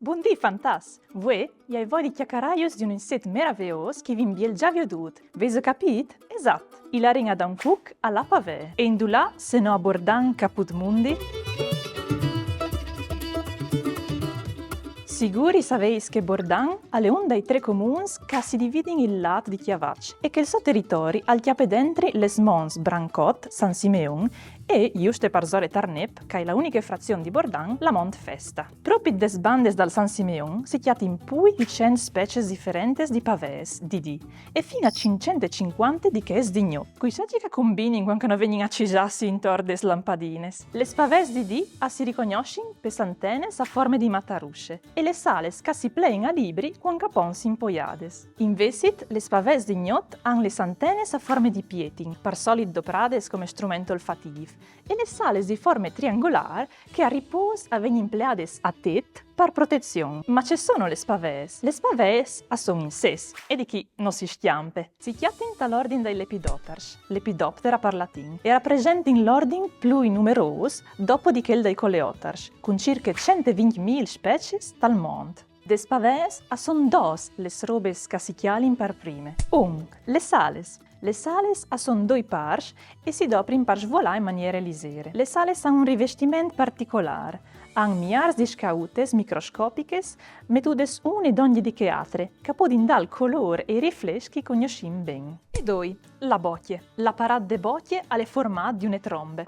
Buondì fantas! Voi, jij voi di chiaccaraios di un inset meraviglios che vi imbiel già vedut. Vese capit? Esat. Il aringa da un cuc alla pavè. E indulà, se no abordan caput mundi. Sicuri saveis che Bordan ha le un dai tre comuns che si dividin il lat di Chiavac e che il suo territori al chiappe dentri les Mons Brancot, San Simeon e, giuste parzore Tarnep, che è la unica frazione di Bordan, la Mont Festa. Proprio des bandes dal San Simeon si chiati in pui 100 specie differenti di pavès, di e fino a 550 di ches di gnò, cui saggi che combini quando non vengono accisassi intorno des lampadines. Le pavès di si riconoscono per santenes a forme di matarusce e le sales che si plein a libri quando capons impoiades. Invesit, le pavès di gnot han le santenes a forme di pietin, per solid doprades come strumento olfativ, e le sales di forme triangolar che a ripos avvengono impleades a tet per protezione. Ma ci sono le spavès? Le spavès sono in ses, e di chi non si stiampe. Si chiatin dall'ordine dei lepidopters, lepidoptera per latin, e rappresentin l'ordine più numeroso dopo di quel dei coleotters, con circa 120.000 specie dal mondo. Des pavès son dos les robes che si chialin per prime. Le sales. Le sales son due parti e si doprin per svolare in maniera lisere. Le sales hanno un rivestimento particolare. Han miars di scautes microscopiches, metudes une ed ogni di che altre, che podin dal colore e riflesci che conoscim ben. E doi, la bocchie. La parade de bocchie alle format di une trombe.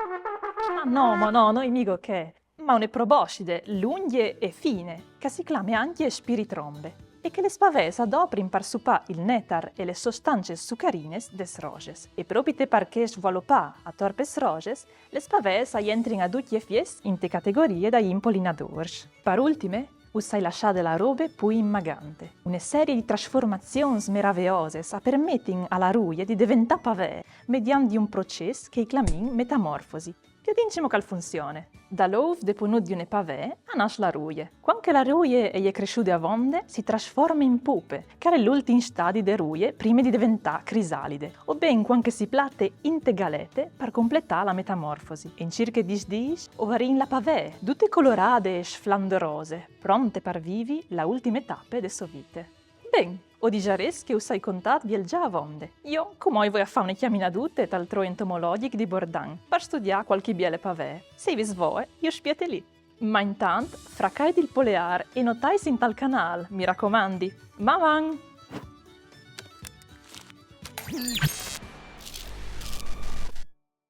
Ma no, noi migo che. Ma une proboscide, l'unghie e fine, che si chiama anche spiritrombe, e che le spavès adoprin per supà il nettar e le sostanze succarines des roges. E proprio perché sviluppà a torpes roges, le spavès entrin a tutti e fies in te categorie da impolinadors. Per ultime, usai lasciare la robe poi immagante. Una serie di trasformazioni meravigliose permettono alla ruie di diventare pavè mediante un processo che chiamiamo metamorfosi. Che diciamo che funziona? Dall'ov deponut di una pavè a nasce la ruie. Quando la ruie è cresciuta a vonde, si trasforma in pupe, che è l'ultimo stadio delle ruie prima di diventare crisalide, o ben quando si platte in galette per completare la metamorfosi. In circa 10 giorni, ovarin la pavè, tutte colorate e sflandorose, pronte per vivi la ultima tappa della sua vita. Ben, o di giares che usai contat viel già a vonde. Io, come voi a fare una chiaminadute tal tro entomologic di Bordan, per studiare qualche biele pavè. Se vi svoe, io spiete lì. Ma intanto, fracai il polear e notais in tal canal, mi raccomandi. Ma van!